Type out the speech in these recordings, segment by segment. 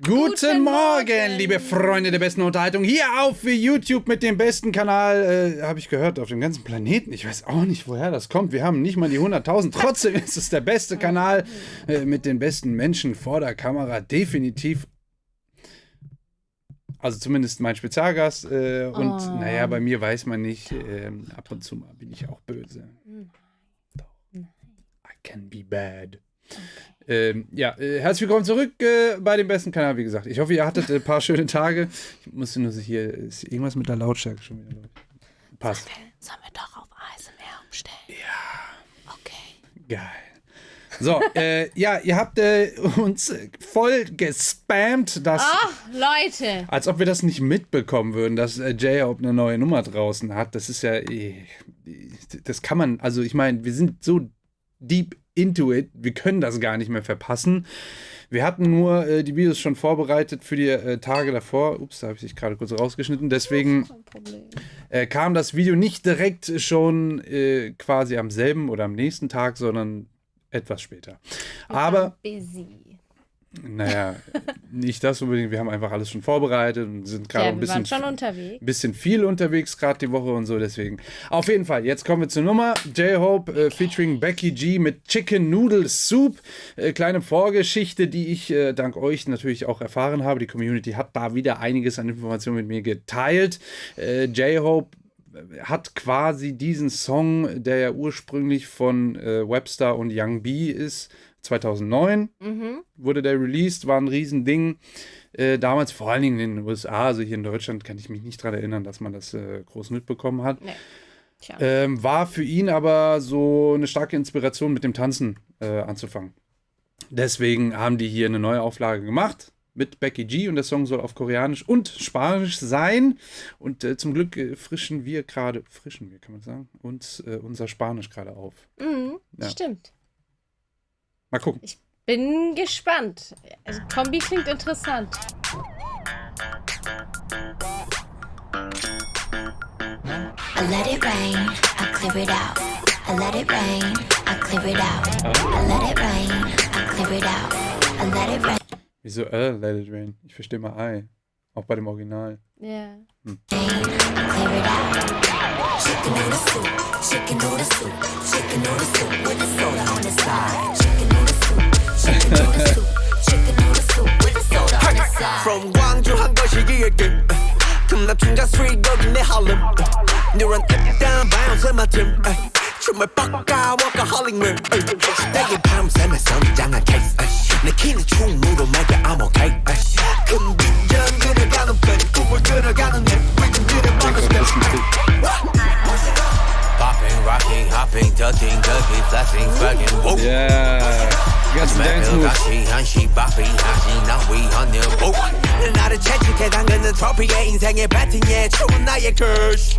Guten Morgen, liebe Freunde der besten Unterhaltung. Hier auf YouTube mit dem besten Kanal, habe ich gehört, auf dem ganzen Planeten. Ich weiß auch nicht, woher das kommt. Wir haben nicht mal die 100.000. Trotzdem ist es der beste Kanal mit den besten Menschen vor der Kamera. Definitiv. Also zumindest mein Spezialgast. Naja, bei mir weiß man nicht. Ab und zu mal bin ich auch böse. Doch. I can be bad. Okay. Herzlich willkommen zurück bei dem besten Kanal, wie gesagt. Ich hoffe, ihr hattet ein paar schöne Tage. Ich musste nur hier, ist irgendwas mit der Lautstärke schon wieder. Passt. Sollen wir doch auf ASMR umstellen? Ja. Okay. Geil. So, ihr habt uns voll gespammt, dass... Ach, Leute! Als ob wir das nicht mitbekommen würden, dass J-Hope eine neue Nummer draußen hat. Das ist ja... Das kann man... Also ich meine, wir sind so deep into it. Wir können das gar nicht mehr verpassen. Wir hatten nur die Videos schon vorbereitet für die Tage davor. Ups, da habe ich dich gerade kurz rausgeschnitten. Deswegen kam das Video nicht direkt schon quasi am selben oder am nächsten Tag, sondern etwas später. Aber busy. Naja, nicht das unbedingt. Wir haben einfach alles schon vorbereitet und sind gerade ein bisschen viel unterwegs, gerade die Woche und so. Deswegen. Auf jeden Fall, jetzt kommen wir zur Nummer. J-Hope featuring Becky G mit Chicken Noodle Soup. Kleine Vorgeschichte, die ich dank euch natürlich auch erfahren habe. Die Community hat da wieder einiges an Informationen mit mir geteilt. J-Hope hat quasi diesen Song, der ja ursprünglich von Webster und Young B ist, 2009 wurde der released, war ein Riesending. Damals vor allen Dingen in den USA, also hier in Deutschland kann ich mich nicht daran erinnern, dass man das groß mitbekommen hat. Nee. War für ihn aber so eine starke Inspiration, mit dem Tanzen anzufangen. Deswegen haben die hier eine neue Auflage gemacht mit Becky G und der Song soll auf Koreanisch und Spanisch sein. Und zum Glück frischen wir, kann man sagen, uns unser Spanisch gerade auf. Ja. Stimmt. Mal gucken. Ich bin gespannt. Also Kombi klingt interessant. I let it rain, I clear it out. I let it rain, I clear it out. I let it rain, I clear it out. I let it rain. Wieso let it rain? Ich verstehe mal I. Auch bei dem Original. Ja. Yeah. Clear it out. Chicken noodle soup, chicken noodle soup, chicken noodle soup with a soda on the side. Chicken noodle soup, chicken noodle soup, chicken noodle soup with a soda on the side. From Gwangju 한 것이 기획된 금남 충자 스트리트 거기 내 할렘 누런 down bounce 맞춤 춤을 빡까 workaholic 물 내게 밤샘에 성장한 케이스 내 키는 충무로 말게 I'm okay 금빈전 그려가는 편 꿈을 들어가는 내 rhythm 들여먹은 step Popping, rocking, hopping, ducking, ducking, flashing, swagging. Yeah, you got some dance moves. 한시 바삐 하시 나 위하는 복 나를 채찍해 당근은 트로피의 인생의 배팅에 춤은 나의 curse.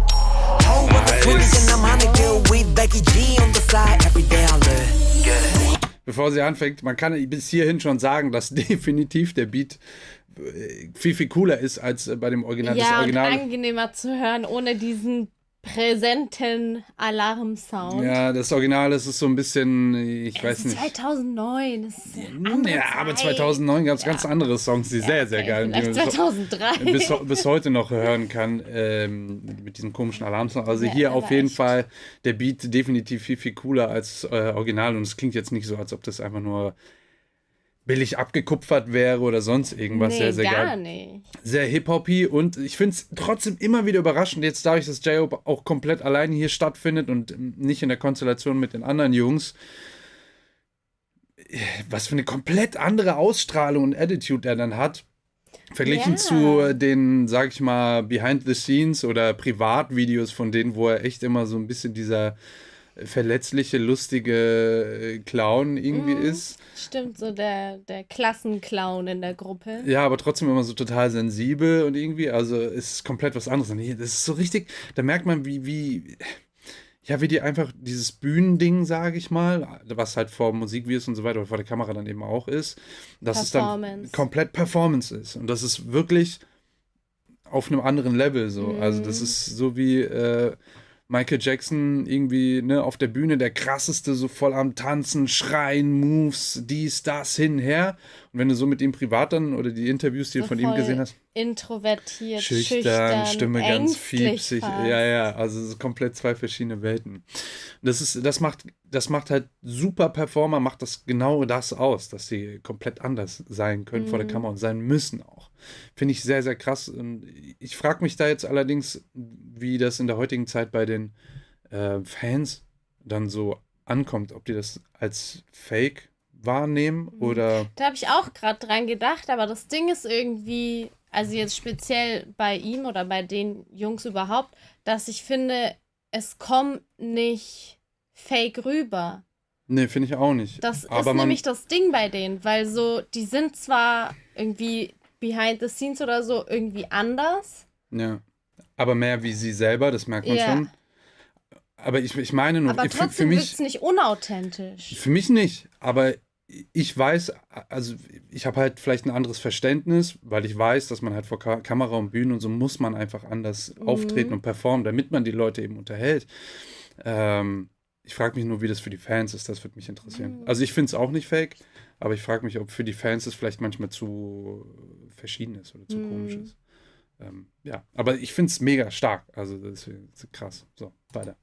Bevor sie anfängt, man kann bis hierhin schon sagen, dass definitiv der Beat viel, viel cooler ist als bei dem Original. Ja, das Original. Und angenehmer zu hören, ohne diesen präsenten Alarmsound. Ja, das Original, das ist so ein bisschen, ich weiß nicht. 2009, das ist eine andere Ja, Zeit. aber 2009 gab es ganz andere Songs, die sehr, sehr geil sind. Vielleicht 2003. Bis heute noch hören kann, mit diesem komischen Alarmsong. Also hier auf jeden Fall der Beat definitiv viel, viel cooler als Original. Und es klingt jetzt nicht so, als ob das einfach nur billig abgekupfert wäre oder sonst irgendwas. Nee, sehr, sehr gar geil. nicht. Sehr hip-hoppy und ich finde es trotzdem immer wieder überraschend, jetzt dadurch, dass J-Hope auch komplett alleine hier stattfindet und nicht in der Konstellation mit den anderen Jungs, was für eine komplett andere Ausstrahlung und Attitude er dann hat, verglichen zu den, sag ich mal, Behind-the-Scenes oder Privatvideos von denen, wo er echt immer so ein bisschen dieser verletzliche, lustige Clown irgendwie ist. Stimmt, so der Klassenclown in der Gruppe. Ja, aber trotzdem immer so total sensibel und irgendwie, also ist komplett was anderes. Und hier, das ist so richtig, da merkt man, wie die einfach dieses Bühnending, sage ich mal, was halt vor Musikvideos und so weiter, oder vor der Kamera dann eben auch ist, dass es dann komplett Performance ist. Und das ist wirklich auf einem anderen Level so. Also das ist so wie Michael Jackson irgendwie, ne, auf der Bühne der krasseste, so voll am Tanzen, Schreien, Moves, dies, das, hin, her. Und wenn du so mit ihm privat dann oder die Interviews, die du von ihm gesehen hast. Introvertiert, schüchtern, Stimme ganz fiepsig. fast. Ja, also so komplett zwei verschiedene Welten. Das macht halt super Performer, macht das genau das aus, dass sie komplett anders sein können vor der Kamera und sein müssen auch. Finde ich sehr, sehr krass. Und ich frage mich da jetzt allerdings, wie das in der heutigen Zeit bei den Fans dann so ankommt, ob die das als Fake wahrnehmen oder... Da habe ich auch gerade dran gedacht, aber das Ding ist irgendwie, also jetzt speziell bei ihm oder bei den Jungs überhaupt, dass ich finde, es kommt nicht fake rüber. Nee, finde ich auch nicht. Das ist nämlich das Ding bei denen, weil so, die sind zwar irgendwie behind the scenes oder so irgendwie anders. Ja, aber mehr wie sie selber, das merkt man schon. Aber ich meine nur, aber trotzdem für mich ist es nicht unauthentisch. Für mich nicht, aber ich weiß, also ich habe halt vielleicht ein anderes Verständnis, weil ich weiß, dass man halt vor Kamera und Bühnen und so muss man einfach anders auftreten und performen, damit man die Leute eben unterhält. Ich frage mich nur, wie das für die Fans ist, das würde mich interessieren. Also ich finde es auch nicht fake, aber ich frage mich, ob für die Fans es vielleicht manchmal zu verschieden ist oder zu komisch ist. Ja, aber ich finde es mega stark, also das ist krass. So, weiter.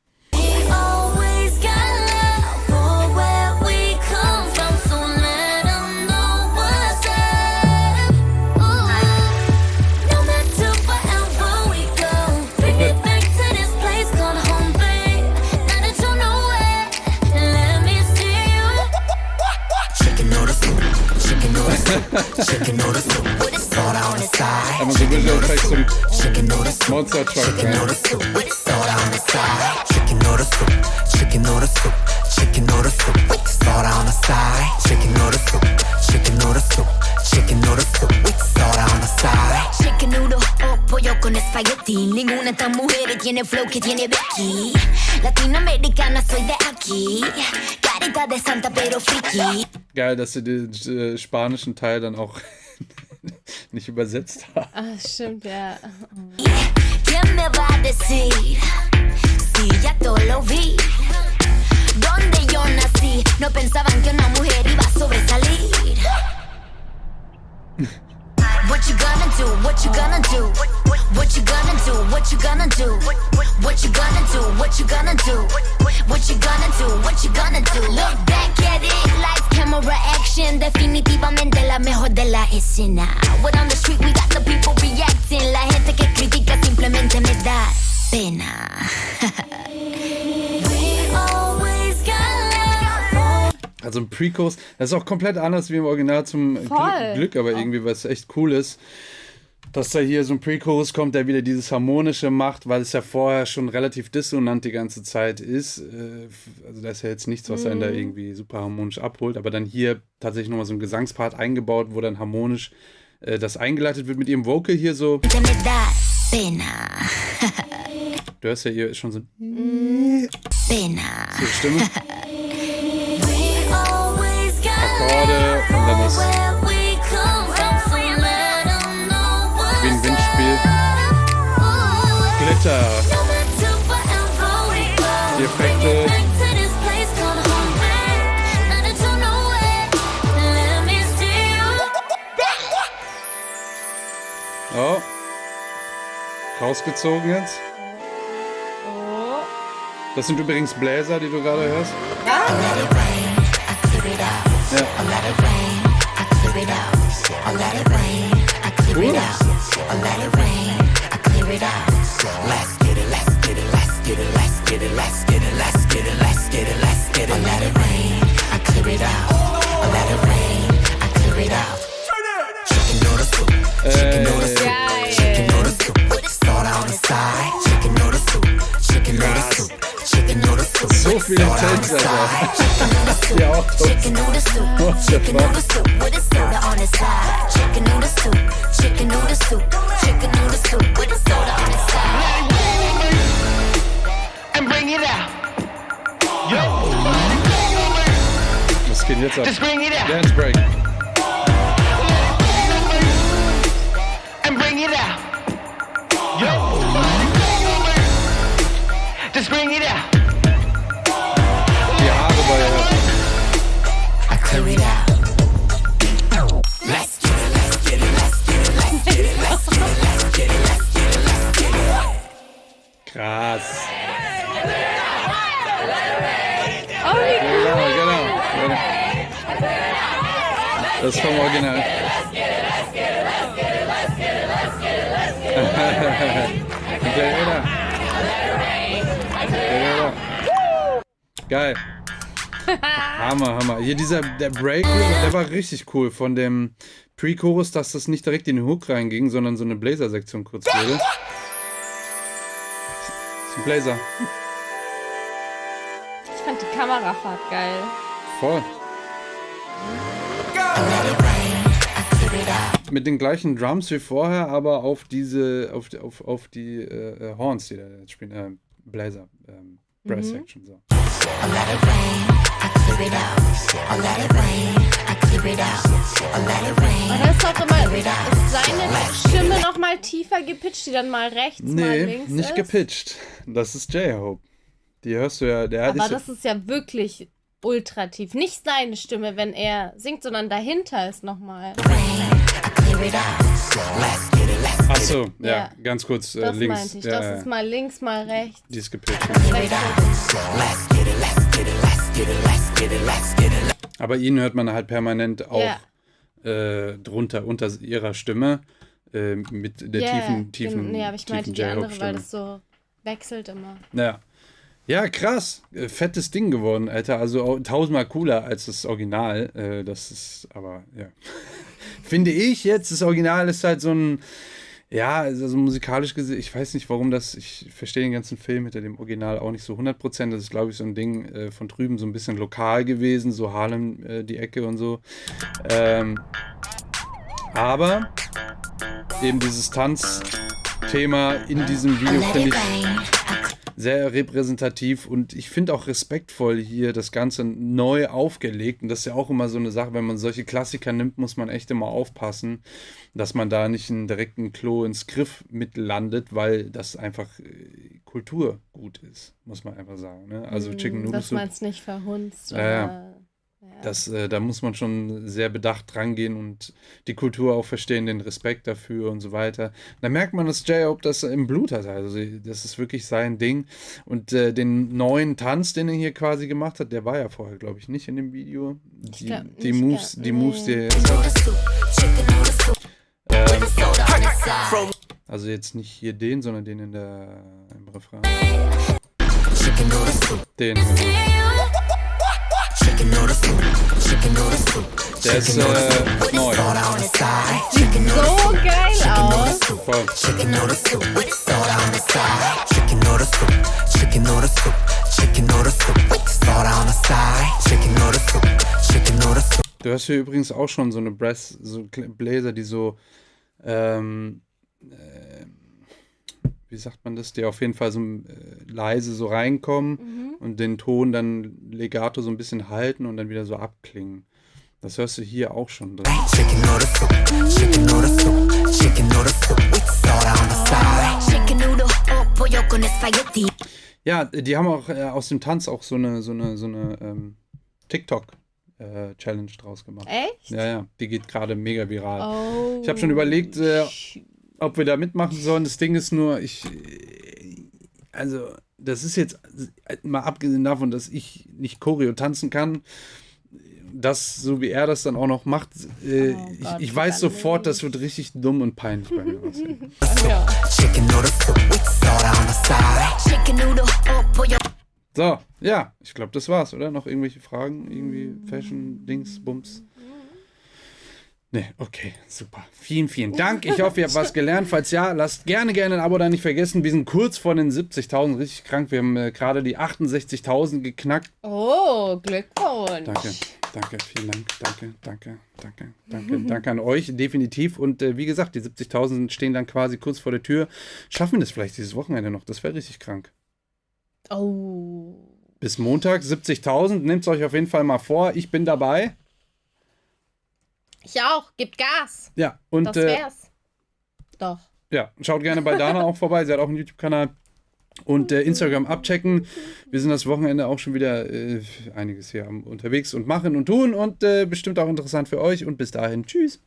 Always got love for where we come from, so let 'em know what's up. No matter wherever we go, bring it back to this place called home, babe. Now that you know it, let me see you. Chicken noodle soup, chicken noodle soup, chicken noodle soup with a soda on the side. Aber so visual effects zum Chicken noodle soup, Monster Truck. chicken noodle soup with a soda on the side. Chicken noodle soup, chicken noodle soup, chicken noodle soup with the soda on the side. Chicken noodle soup, chicken noodle soup, chicken noodle soup with the soda on the side. Chicken noodle o pollo con espagueti. Ninguna de estas mujeres tiene flow que tiene Becky. Latinoamericana, soy de aquí. Carita de santa pero friki. Geil, dass sie den spanischen Teil dann auch nicht übersetzt haben. Ah, stimmt, ja. ¿Quién me va a decir si ya todo lo vi? Donde yo nací, no pensaban que una mujer iba a sobresalir. What you gonna do? What you gonna do? What you gonna do? What you gonna do? What you gonna do? What you gonna do? What you gonna do? What you gonna do? Look back at it, live camera action. Definitivamente la mejor de la escena. What on the street we got the people reacting. La gente que critica simplemente me da pena. We always got love. Also ein Pre-Chorus, das ist auch komplett anders wie im Original zum Glück, aber irgendwie was echt cool ist, dass da hier so ein Pre-Chorus kommt, der wieder dieses Harmonische macht, weil es ja vorher schon relativ dissonant die ganze Zeit ist. Also da ist ja jetzt nichts, was einen da irgendwie super harmonisch abholt, aber dann hier tatsächlich nochmal so ein Gesangspart eingebaut, wo dann harmonisch das eingeleitet wird mit ihrem Vocal hier so. Du hörst ja hier schon so so Stimme. Akkorde und dann ist wie ein Windspiel. Glitter. Die Effekte. Oh. Rausgezogen jetzt. Das sind übrigens Bläser, die du gerade hörst. Ja. So viele Takes, Alter. Ja, auch tot. What the Was geht jetzt ab? Dance Break. And bring it out. Yo. Just bring it out. Die Haare bei I clear it out. Das ist vom Original. Geil. Hammer. Hier der Break, der war richtig cool. Von dem Pre-Chorus, dass das nicht direkt in den Hook reinging, sondern so eine Blazer-Sektion kurz wurde. Das ist ein Blazer. Ich fand die Kamerafahrt geil. Voll. Mit den gleichen Drums wie vorher, aber auf die Horns, die da jetzt spielen. Blazer. Brass Section. So. Und das ist auch immer, ist seine Stimme nochmal tiefer gepitcht, die dann mal rechts, mal links nicht gepitcht. Das ist J-Hope. Die hörst du ja. Aber das ist ja wirklich ultra tief. Nicht seine Stimme, wenn er singt, sondern dahinter ist nochmal. Achso, ja, ganz kurz das links. Meinte ich. Das ist mal links, mal rechts. Die ist gepitcht. Aber ihn hört man halt permanent auch drunter, unter ihrer Stimme mit der tiefen Nee, aber ich meinte die andere, weil das so wechselt immer. Ja, krass. Fettes Ding geworden, Alter. Also 1000-mal cooler als das Original. Das ist aber, ja. Finde ich jetzt, das Original ist halt so ein, ja, also musikalisch gesehen, ich weiß nicht, warum ich verstehe den ganzen Film hinter dem Original auch nicht so 100%. Das ist, glaube ich, so ein Ding von drüben, so ein bisschen lokal gewesen, so Harlem, die Ecke und so. Aber eben dieses Tanzthema in diesem Video finde ich sehr repräsentativ und ich finde auch respektvoll hier das Ganze neu aufgelegt. Und das ist ja auch immer so eine Sache, wenn man solche Klassiker nimmt, muss man echt immer aufpassen, dass man da nicht einen direkten Klo ins Griff mit landet, weil das einfach Kulturgut ist, muss man einfach sagen. Ne? Also Chicken Noodle Soup. Dass man es nicht verhunzt. Da muss man schon sehr bedacht rangehen und die Kultur auch verstehen, den Respekt dafür und so weiter. Da merkt man, dass J-Hope das im Blut hat. Also das ist wirklich sein Ding. Und den neuen Tanz, den er hier quasi gemacht hat, der war ja vorher, glaube ich, nicht in dem Video. Die Moves, die er jetzt also jetzt nicht hier den, sondern den im Refrain. Den. Der ist neu. Sieht so geil aus. Voll. Du hast hier übrigens auch schon so eine Blazer, die so wie sagt man das, die auf jeden Fall so leise so reinkommen und den Ton dann legato so ein bisschen halten und dann wieder so abklingen. Das hörst du hier auch schon drin. Ja, die haben auch aus dem Tanz auch so eine TikTok-Challenge draus gemacht. Echt? Ja, die geht gerade mega viral. Oh. Ich habe schon überlegt, ob wir da mitmachen sollen. Das Ding ist nur, also das ist jetzt mal abgesehen davon, dass ich nicht Choreo tanzen kann, das, so wie er das dann auch noch macht, ich weiß sofort, das wird richtig dumm und peinlich bei mir aussehen. So, ja, ich glaube, das war's, oder? Noch irgendwelche Fragen? Irgendwie Fashion, Dings, Bums? Nee, okay, super. Vielen, vielen Dank. Ich hoffe, ihr habt was gelernt. Falls ja, lasst gerne ein Abo da nicht vergessen. Wir sind kurz vor den 70.000, richtig krank. Wir haben gerade die 68.000 geknackt. Oh, Glückwunsch. Danke, vielen Dank. Danke an euch, definitiv. Und wie gesagt, die 70.000 stehen dann quasi kurz vor der Tür. Schaffen wir das vielleicht dieses Wochenende noch? Das wäre richtig krank. Oh. Bis Montag 70.000. Nehmt es euch auf jeden Fall mal vor. Ich bin dabei. Ich auch. Gebt Gas. Ja, und das wär's. Doch. Ja, schaut gerne bei Dana auch vorbei. Sie hat auch einen YouTube-Kanal. Und Instagram abchecken. Wir sind das Wochenende auch schon wieder einiges hier unterwegs und machen und tun. Und bestimmt auch interessant für euch. Und bis dahin. Tschüss.